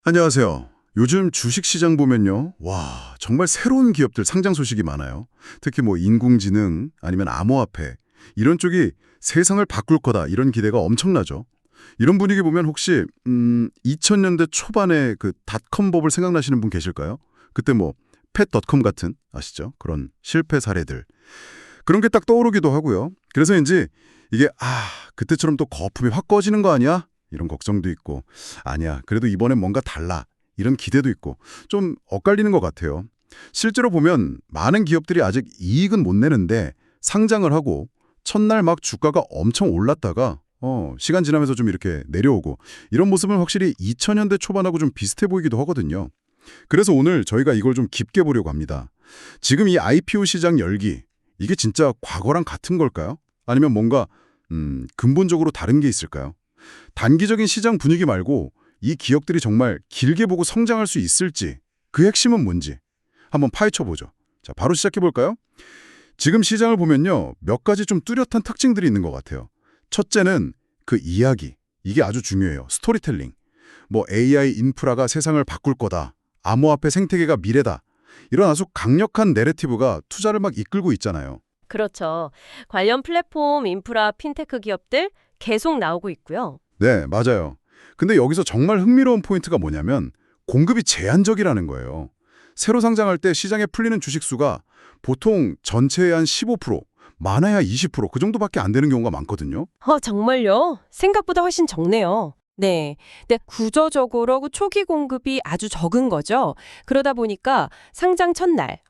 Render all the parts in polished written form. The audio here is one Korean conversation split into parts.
안녕하세요. 요즘 주식시장 보면요. 와, 정말 새로운 기업들 상장 소식이 많아요. 특히 뭐 인공지능 아니면 암호화폐 이런 쪽이 세상을 바꿀 거다 이런 기대가 엄청나죠. 이런 분위기 보면 혹시 2000년대 초반에 그 닷컴 버블 생각나시는 분 계실까요? 그때 뭐 펫닷컴 같은 아시죠? 그런 실패 사례들. 그런 게 딱 떠오르기도 하고요. 그래서인지 이게 그때처럼 또 거품이 확 꺼지는 거 아니야? 이런 걱정도 있고 아니야 그래도 이번엔 뭔가 달라 이런 기대도 있고 좀 엇갈리는 것 같아요. 실제로 보면 많은 기업들이 아직 이익은 못 내는데 상장을 하고 첫날 막 주가가 엄청 올랐다가 시간 지나면서 좀 이렇게 내려오고 이런 모습은 확실히 2000년대 초반하고 좀 비슷해 보이기도 하거든요. 그래서 오늘 저희가 이걸 좀 깊게 보려고 합니다. 지금 이 IPO 시장 열기 이게 진짜 과거랑 같은 걸까요? 아니면 뭔가 근본적으로 다른 게 있을까요? 단기적인 시장 분위기 말고 이 기업들이 정말 길게 보고 성장할 수 있을지 그 핵심은 뭔지 한번 파헤쳐 보죠. 자, 바로 시작해 볼까요? 지금 시장을 보면요. 몇 가지 좀 뚜렷한 특징들이 있는 것 같아요. 첫째는 그 이야기. 이게 아주 중요해요. 스토리텔링. 뭐 AI 인프라가 세상을 바꿀 거다. 암호화폐 생태계가 미래다. 이런 아주 강력한 내러티브가 투자를 막 이끌고 있잖아요. 그렇죠. 관련 플랫폼, 인프라, 핀테크 기업들 계속 나오고 있고요. 네, 맞아요. 근데 여기서 정말 흥미로운 포인트가 뭐냐면 공급이 제한적이라는 거예요. 새로 상장할 때 시장에 풀리는 주식 수가 보통 전체의 한 15%, 많아야 20%그 정도밖에 안 되는 경우가 많거든요. 정말요? 생각보다 훨씬 적네요. 네. 근데 구조적으로 그 초기 공급이 아주 적은 거죠. 그러다 보니까 상장 첫날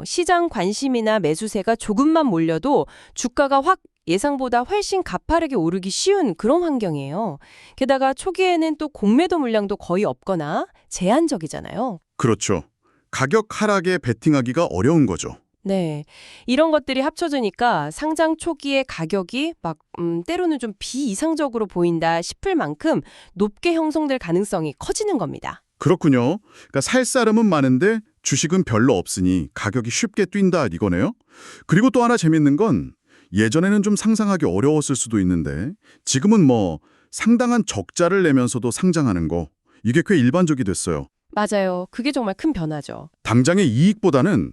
시장 관심이나 매수세가 조금만 몰려도 주가가 확 예상보다 훨씬 가파르게 오르기 쉬운 그런 환경이에요. 게다가 초기에는 또 공매도 물량도 거의 없거나 제한적이잖아요. 그렇죠. 가격 하락에 베팅하기가 어려운 거죠. 네. 이런 것들이 합쳐지니까 상장 초기의 가격이 막, 때로는 좀 비이상적으로 보인다 싶을 만큼 높게 형성될 가능성이 커지는 겁니다. 그렇군요. 그러니까 살 사람은 많은데 주식은 별로 없으니 가격이 쉽게 뛴다 이거네요. 그리고 또 하나 재밌는 건 예전에는 좀 상상하기 어려웠을 수도 있는데 지금은 뭐 상당한 적자를 내면서도 상장하는 거 이게 꽤 일반적이 됐어요. 맞아요. 그게 정말 큰 변화죠. 당장의 이익보다는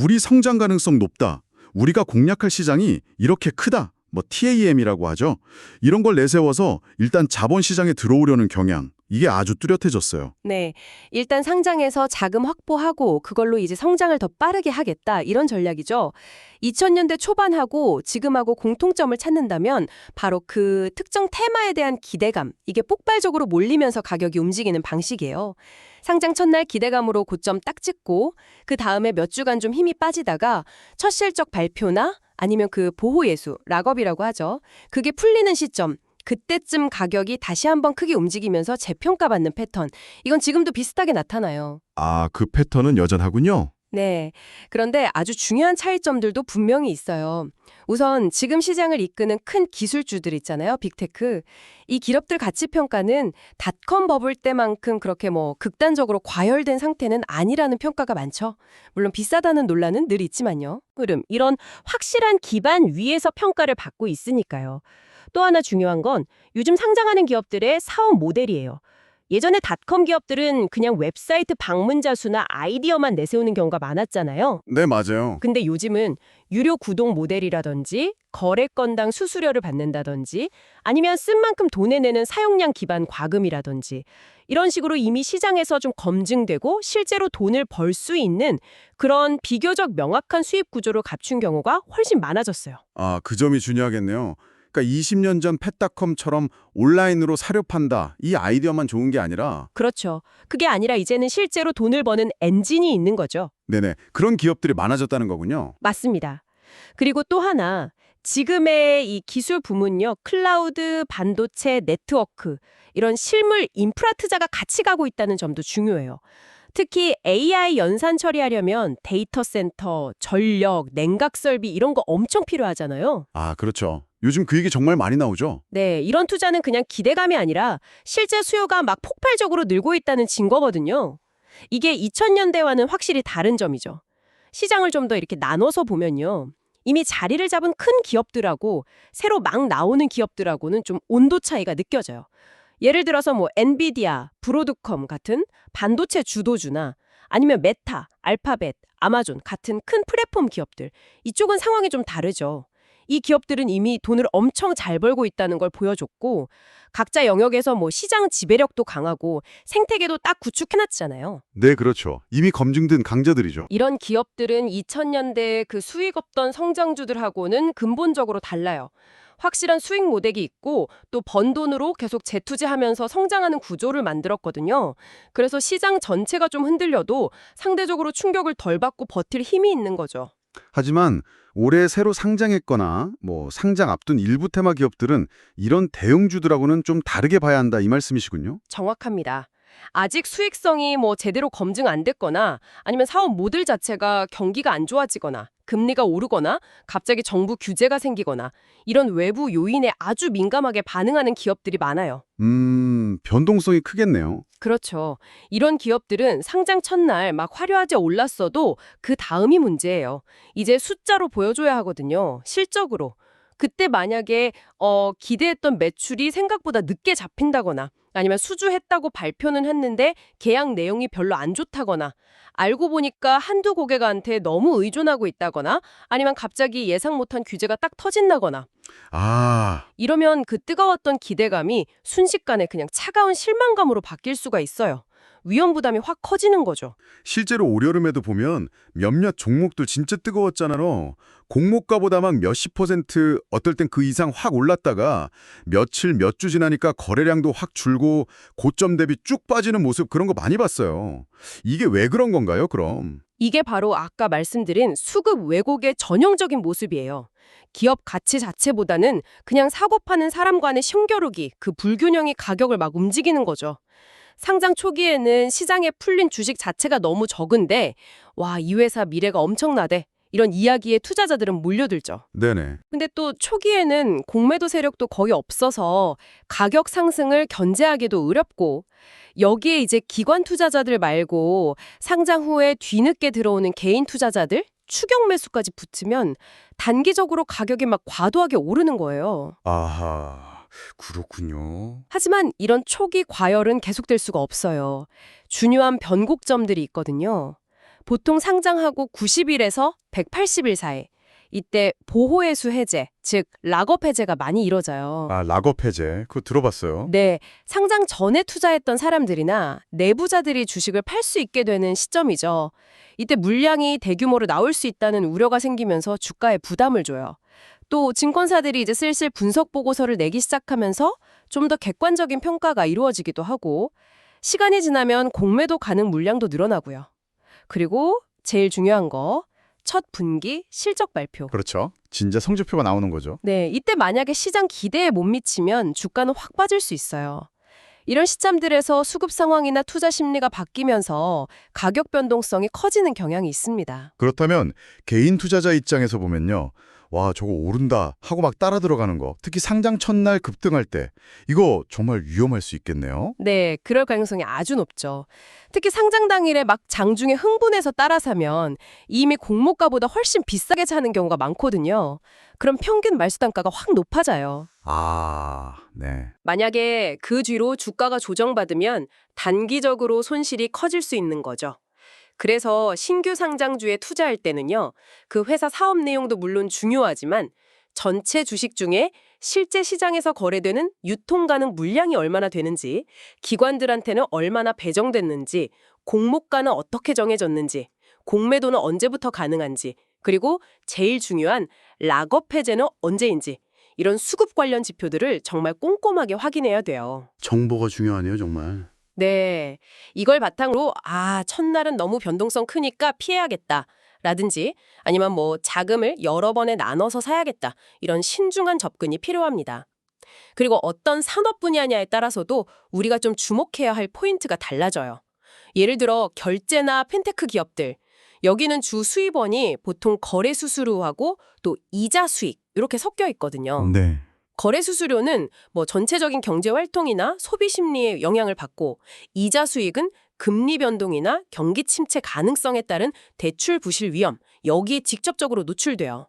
우리 성장 가능성 높다. 우리가 공략할 시장이 이렇게 크다. 뭐 TAM이라고 하죠. 이런 걸 내세워서 일단 자본 시장에 들어오려는 경향. 이게 아주 뚜렷해졌어요. 네. 일단 상장해서 자금 확보하고 그걸로 이제 성장을 더 빠르게 하겠다. 이런 전략이죠. 2000년대 초반하고 지금하고 공통점을 찾는다면 바로 그 특정 테마에 대한 기대감, 이게 폭발적으로 몰리면서 가격이 움직이는 방식이에요. 상장 첫날 기대감으로 고점 딱 찍고 그 다음에 몇 주간 좀 힘이 빠지다가 첫 실적 발표나 아니면 그 보호예수, 락업이라고 하죠. 그게 풀리는 시점, 그때쯤 가격이 다시 한번 크게 움직이면서 재평가받는 패턴. 이건 지금도 비슷하게 나타나요. 그 패턴은 여전하군요. 네. 그런데 아주 중요한 차이점들도 분명히 있어요. 우선 지금 시장을 이끄는 큰 기술주들 있잖아요. 빅테크. 이 기업들 가치 평가는 닷컴 버블 때만큼 그렇게 뭐 극단적으로 과열된 상태는 아니라는 평가가 많죠. 물론 비싸다는 논란은 늘 있지만요. 흐름, 이런 확실한 기반 위에서 평가를 받고 있으니까요. 또 하나 중요한 건 요즘 상장하는 기업들의 사업 모델이에요. 예전에 닷컴 기업들은 그냥 웹사이트 방문자 수나 아이디어만 내세우는 경우가 많았잖아요. 네, 맞아요. 근데 요즘은 유료 구독 모델이라든지 거래 건당 수수료를 받는다든지 아니면 쓴 만큼 돈에 내는 사용량 기반 과금이라든지 이런 식으로 이미 시장에서 좀 검증되고 실제로 돈을 벌 수 있는 그런 비교적 명확한 수입 구조를 갖춘 경우가 훨씬 많아졌어요. 그 점이 중요하겠네요. 그러니까 20년 전 펫닷컴처럼 온라인으로 사료 판다. 이 아이디어만 좋은 게 아니라 그렇죠. 그게 아니라 이제는 실제로 돈을 버는 엔진이 있는 거죠. 네네. 그런 기업들이 많아졌다는 거군요. 맞습니다. 그리고 또 하나, 지금의 이 기술 부문요, 클라우드, 반도체, 네트워크, 이런 실물 인프라 투자가 같이 가고 있다는 점도 중요해요. 특히 AI 연산 처리하려면 데이터 센터, 전력, 냉각 설비 이런 거 엄청 필요하잖아요. 그렇죠. 요즘 그 얘기 정말 많이 나오죠. 네, 이런 투자는 그냥 기대감이 아니라 실제 수요가 막 폭발적으로 늘고 있다는 증거거든요. 이게 2000년대와는 확실히 다른 점이죠. 시장을 좀 더 이렇게 나눠서 보면요. 이미 자리를 잡은 큰 기업들하고 새로 막 나오는 기업들하고는 좀 온도 차이가 느껴져요. 예를 들어서 뭐 엔비디아, 브로드컴 같은 반도체 주도주나 아니면 메타, 알파벳, 아마존 같은 큰 플랫폼 기업들. 이쪽은 상황이 좀 다르죠. 이 기업들은 이미 돈을 엄청 잘 벌고 있다는 걸 보여줬고 각자 영역에서 뭐 시장 지배력도 강하고 생태계도 딱 구축해놨잖아요. 네, 그렇죠. 이미 검증된 강자들이죠. 이런 기업들은 2000년대에 그 수익 없던 성장주들하고는 근본적으로 달라요. 확실한 수익 모델이 있고 또 번 돈으로 계속 재투자하면서 성장하는 구조를 만들었거든요. 그래서 시장 전체가 좀 흔들려도 상대적으로 충격을 덜 받고 버틸 힘이 있는 거죠. 하지만 올해 새로 상장했거나 뭐 상장 앞둔 일부 테마 기업들은 이런 대형주들하고는 좀 다르게 봐야 한다 이 말씀이시군요. 정확합니다. 아직 수익성이 뭐 제대로 검증 안 됐거나 아니면 사업 모델 자체가 경기가 안 좋아지거나 금리가 오르거나 갑자기 정부 규제가 생기거나 이런 외부 요인에 아주 민감하게 반응하는 기업들이 많아요. 변동성이 크겠네요. 그렇죠. 이런 기업들은 상장 첫날 막 화려하게 올랐어도 그 다음이 문제예요. 이제 숫자로 보여줘야 하거든요. 실적으로. 그때 만약에 기대했던 매출이 생각보다 늦게 잡힌다거나 아니면 수주했다고 발표는 했는데 계약 내용이 별로 안 좋다거나 알고 보니까 한두 고객한테 너무 의존하고 있다거나 아니면 갑자기 예상 못한 규제가 딱 터진다거나 아, 이러면 그 뜨거웠던 기대감이 순식간에 그냥 차가운 실망감으로 바뀔 수가 있어요. 위험 부담이 확 커지는 거죠. 실제로 올여름에도 보면 몇몇 종목들 진짜 뜨거웠잖아요. 공모가보다 막 몇십 퍼센트, 어떨 땐 그 이상 확 올랐다가 며칠 몇 주 지나니까 거래량도 확 줄고 고점 대비 쭉 빠지는 모습 그런 거 많이 봤어요. 이게 왜 그런 건가요, 그럼? 이게 바로 아까 말씀드린 수급 왜곡의 전형적인 모습이에요. 기업 가치 자체보다는 그냥 사고 파는 사람 간의 힘겨루기, 그 불균형이 가격을 막 움직이는 거죠. 상장 초기에는 시장에 풀린 주식 자체가 너무 적은데 와, 이 회사 미래가 엄청나대. 이런 이야기에 투자자들은 몰려들죠. 네네. 근데 또 초기에는 공매도 세력도 거의 없어서 가격 상승을 견제하기도 어렵고 여기에 이제 기관 투자자들 말고 상장 후에 뒤늦게 들어오는 개인 투자자들 추격 매수까지 붙으면 단기적으로 가격이 막 과도하게 오르는 거예요. 아하, 그렇군요. 하지만 이런 초기 과열은 계속될 수가 없어요. 중요한 변곡점들이 있거든요. 보통 상장하고 90일에서 180일 사이. 이때 보호회수 해제, 즉 락업 해제가 많이 이뤄져요. 아, 락업 해제. 그거 들어봤어요. 네, 상장 전에 투자했던 사람들이나 내부자들이 주식을 팔 수 있게 되는 시점이죠. 이때 물량이 대규모로 나올 수 있다는 우려가 생기면서 주가에 부담을 줘요. 또 증권사들이 이제 슬슬 분석 보고서를 내기 시작하면서 좀 더 객관적인 평가가 이루어지기도 하고 시간이 지나면 공매도 가능 물량도 늘어나고요. 그리고 제일 중요한 거, 첫 분기 실적 발표. 그렇죠. 진짜 성적표가 나오는 거죠. 네, 이때 만약에 시장 기대에 못 미치면 주가는 확 빠질 수 있어요. 이런 시점들에서 수급 상황이나 투자 심리가 바뀌면서 가격 변동성이 커지는 경향이 있습니다. 그렇다면 개인 투자자 입장에서 보면요. 와, 저거 오른다 하고 막 따라 들어가는 거. 특히 상장 첫날 급등할 때. 이거 정말 위험할 수 있겠네요. 네, 그럴 가능성이 아주 높죠. 특히 상장 당일에 막 장중에 흥분해서 따라 사면 이미 공모가보다 훨씬 비싸게 사는 경우가 많거든요. 그럼 평균 말수 단가가 확 높아져요. 아, 네. 만약에 그 뒤로 주가가 조정받으면 단기적으로 손실이 커질 수 있는 거죠. 그래서 신규 상장주에 투자할 때는요, 그 회사 사업 내용도 물론 중요하지만 전체 주식 중에 실제 시장에서 거래되는 유통 가능 물량이 얼마나 되는지, 기관들한테는 얼마나 배정됐는지, 공모가는 어떻게 정해졌는지, 공매도는 언제부터 가능한지, 그리고 제일 중요한 락업 해제는 언제인지, 이런 수급 관련 지표들을 정말 꼼꼼하게 확인해야 돼요. 정보가 중요하네요, 정말. 네, 이걸 바탕으로 첫날은 너무 변동성 크니까 피해야겠다. 라든지 아니면 뭐 자금을 여러 번에 나눠서 사야겠다. 이런 신중한 접근이 필요합니다. 그리고 어떤 산업 분야냐에 따라서도 우리가 좀 주목해야 할 포인트가 달라져요. 예를 들어 결제나 핀테크 기업들. 여기는 주 수입원이 보통 거래 수수료하고 또 이자 수익 이렇게 섞여 있거든요. 네. 거래 수수료는 뭐 전체적인 경제 활동이나 소비 심리에 영향을 받고 이자 수익은 금리 변동이나 경기 침체 가능성에 따른 대출 부실 위험, 여기에 직접적으로 노출돼요.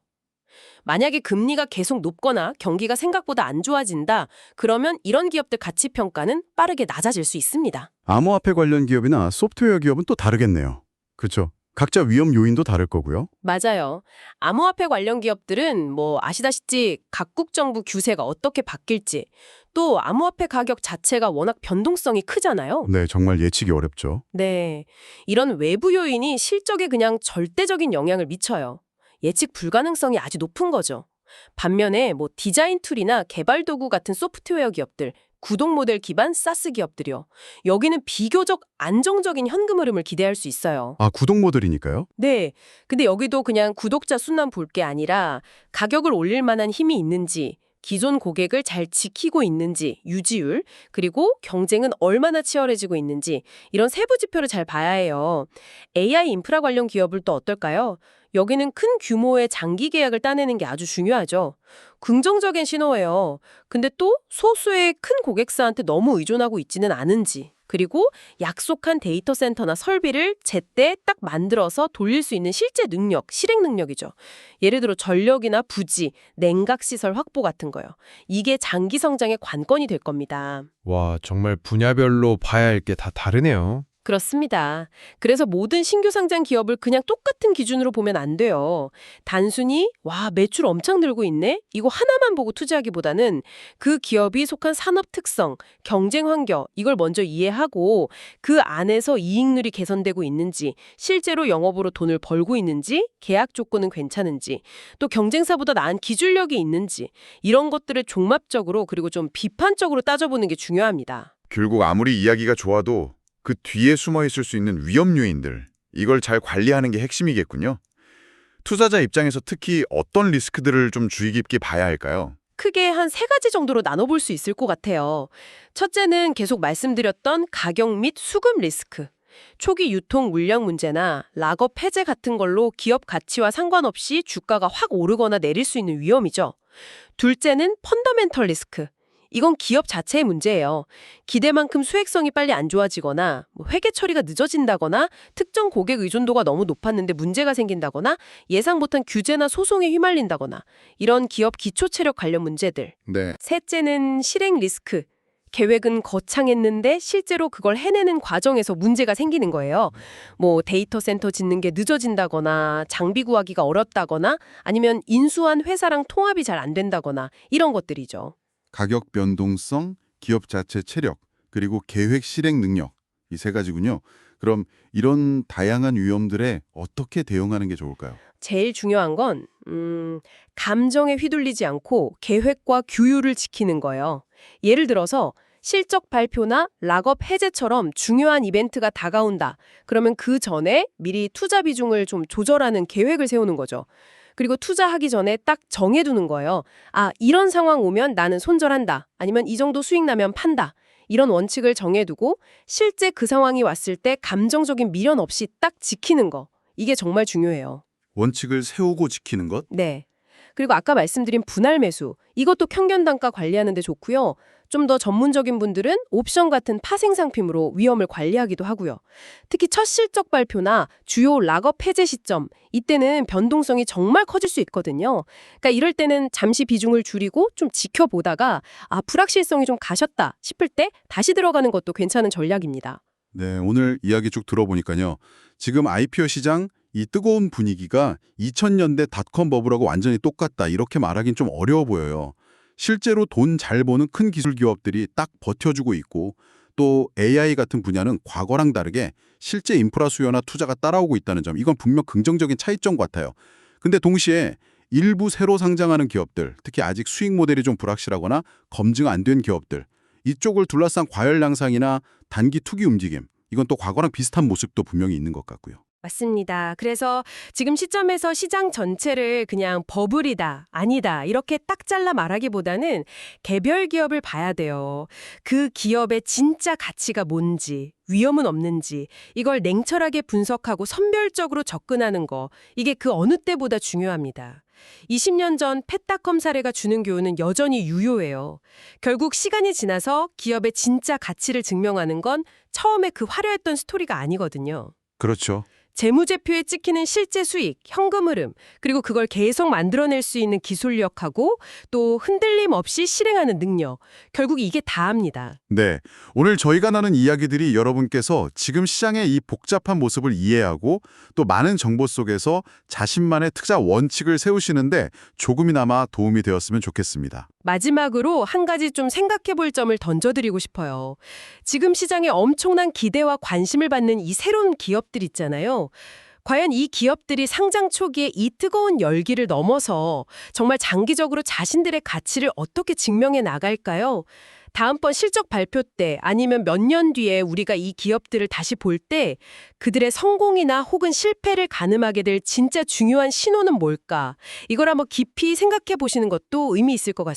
만약에 금리가 계속 높거나 경기가 생각보다 안 좋아진다. 그러면 이런 기업들 가치 평가는 빠르게 낮아질 수 있습니다. 암호화폐 관련 기업이나 소프트웨어 기업은 또 다르겠네요. 그렇죠. 각자 위험 요인도 다를 거고요. 맞아요. 암호화폐 관련 기업들은 아시다시피 각국 정부 규제가 어떻게 바뀔지, 또 암호화폐 가격 자체가 워낙 변동성이 크잖아요. 네, 정말 예측이 어렵죠. 네. 이런 외부 요인이 실적에 그냥 절대적인 영향을 미쳐요. 예측 불가능성이 아주 높은 거죠. 반면에 디자인 툴이나 개발 도구 같은 소프트웨어 기업들, 구독 모델 기반 사스 기업들이요. 여기는 비교적 안정적인 현금 흐름을 기대할 수 있어요. 아, 구독 모델이니까요? 네. 근데 여기도 그냥 구독자 수만 볼 게 아니라 가격을 올릴 만한 힘이 있는지, 기존 고객을 잘 지키고 있는지, 유지율, 그리고 경쟁은 얼마나 치열해지고 있는지 이런 세부 지표를 잘 봐야 해요. AI 인프라 관련 기업을 또 어떨까요? 여기는 큰 규모의 장기 계약을 따내는 게 아주 중요하죠. 긍정적인 신호예요. 근데 또 소수의 큰 고객사한테 너무 의존하고 있지는 않은지, 그리고 약속한 데이터 센터나 설비를 제때 딱 만들어서 돌릴 수 있는 실제 능력, 실행 능력이죠. 예를 들어 전력이나 부지, 냉각 시설 확보 같은 거요. 이게 장기 성장의 관건이 될 겁니다. 와, 정말 분야별로 봐야 할 게 다 다르네요. 그렇습니다. 그래서 모든 신규 상장 기업을 그냥 똑같은 기준으로 보면 안 돼요. 단순히 매출 엄청 늘고 있네? 이거 하나만 보고 투자하기보다는 그 기업이 속한 산업 특성, 경쟁 환경 이걸 먼저 이해하고 그 안에서 이익률이 개선되고 있는지, 실제로 영업으로 돈을 벌고 있는지, 계약 조건은 괜찮은지, 또 경쟁사보다 나은 기술력이 있는지 이런 것들을 종합적으로 그리고 좀 비판적으로 따져보는 게 중요합니다. 결국 아무리 이야기가 좋아도 그 뒤에 숨어 있을 수 있는 위험 요인들, 이걸 잘 관리하는 게 핵심이겠군요. 투자자 입장에서 특히 어떤 리스크들을 좀 주의 깊게 봐야 할까요? 크게 한 3가지 정도로 나눠볼 수 있을 것 같아요. 첫째는 계속 말씀드렸던 가격 및 수급 리스크. 초기 유통 물량 문제나 락업 해제 같은 걸로 기업 가치와 상관없이 주가가 확 오르거나 내릴 수 있는 위험이죠. 둘째는 펀더멘털 리스크. 이건 기업 자체의 문제예요. 기대만큼 수익성이 빨리 안 좋아지거나 회계 처리가 늦어진다거나 특정 고객 의존도가 너무 높았는데 문제가 생긴다거나 예상 못한 규제나 소송에 휘말린다거나 이런 기업 기초 체력 관련 문제들. 네. 셋째는 실행 리스크. 계획은 거창했는데 실제로 그걸 해내는 과정에서 문제가 생기는 거예요. 데이터 센터 짓는 게 늦어진다거나 장비 구하기가 어렵다거나 아니면 인수한 회사랑 통합이 잘 안 된다거나 이런 것들이죠. 가격 변동성, 기업 자체 체력, 그리고 계획 실행 능력. 이 3가지군요. 그럼 이런 다양한 위험들에 어떻게 대응하는 게 좋을까요? 제일 중요한 건 감정에 휘둘리지 않고 계획과 규율을 지키는 거예요. 예를 들어서 실적 발표나 락업 해제처럼 중요한 이벤트가 다가온다. 그러면 그 전에 미리 투자 비중을 좀 조절하는 계획을 세우는 거죠. 그리고 투자하기 전에 딱 정해두는 거예요. 이런 상황 오면 나는 손절한다. 아니면 이 정도 수익 나면 판다. 이런 원칙을 정해두고 실제 그 상황이 왔을 때 감정적인 미련 없이 딱 지키는 거. 이게 정말 중요해요. 원칙을 세우고 지키는 것? 네. 그리고 아까 말씀드린 분할 매수. 이것도 평균 단가 관리하는 데 좋고요. 좀 더 전문적인 분들은 옵션 같은 파생 상품으로 위험을 관리하기도 하고요. 특히 첫 실적 발표나 주요 락업 해제 시점, 이때는 변동성이 정말 커질 수 있거든요. 그러니까 이럴 때는 잠시 비중을 줄이고 좀 지켜보다가 불확실성이 좀 가셨다 싶을 때 다시 들어가는 것도 괜찮은 전략입니다. 네, 오늘 이야기 쭉 들어보니까요. 지금 IPO 시장 이 뜨거운 분위기가 2000년대 닷컴 버블하고 완전히 똑같다 이렇게 말하긴 좀 어려워 보여요. 실제로 돈 잘 버는 큰 기술 기업들이 딱 버텨주고 있고 또 AI 같은 분야는 과거랑 다르게 실제 인프라 수요나 투자가 따라오고 있다는 점, 이건 분명 긍정적인 차이점 같아요. 근데 동시에 일부 새로 상장하는 기업들, 특히 아직 수익 모델이 좀 불확실하거나 검증 안 된 기업들, 이쪽을 둘러싼 과열 양상이나 단기 투기 움직임, 이건 또 과거랑 비슷한 모습도 분명히 있는 것 같고요. 맞습니다. 그래서 지금 시점에서 시장 전체를 그냥 버블이다, 아니다 이렇게 딱 잘라 말하기보다는 개별 기업을 봐야 돼요. 그 기업의 진짜 가치가 뭔지, 위험은 없는지 이걸 냉철하게 분석하고 선별적으로 접근하는 거, 이게 그 어느 때보다 중요합니다. 20년 전 펫닷컴 사례가 주는 교훈은 여전히 유효해요. 결국 시간이 지나서 기업의 진짜 가치를 증명하는 건 처음에 그 화려했던 스토리가 아니거든요. 그렇죠. 재무제표에 찍히는 실제 수익, 현금 흐름, 그리고 그걸 계속 만들어낼 수 있는 기술력하고 또 흔들림 없이 실행하는 능력. 결국 이게 다합니다. 네, 오늘 저희가 나눈 이야기들이 여러분께서 지금 시장의 이 복잡한 모습을 이해하고 또 많은 정보 속에서 자신만의 투자 원칙을 세우시는데 조금이나마 도움이 되었으면 좋겠습니다. 마지막으로 한 가지 좀 생각해 볼 점을 던져드리고 싶어요. 지금 시장에 엄청난 기대와 관심을 받는 이 새로운 기업들 있잖아요. 과연 이 기업들이 상장 초기에 이 뜨거운 열기를 넘어서 정말 장기적으로 자신들의 가치를 어떻게 증명해 나갈까요? 다음번 실적 발표 때 아니면 몇 년 뒤에 우리가 이 기업들을 다시 볼 때 그들의 성공이나 혹은 실패를 가늠하게 될 진짜 중요한 신호는 뭘까? 이걸 한번 깊이 생각해 보시는 것도 의미 있을 것 같습니다.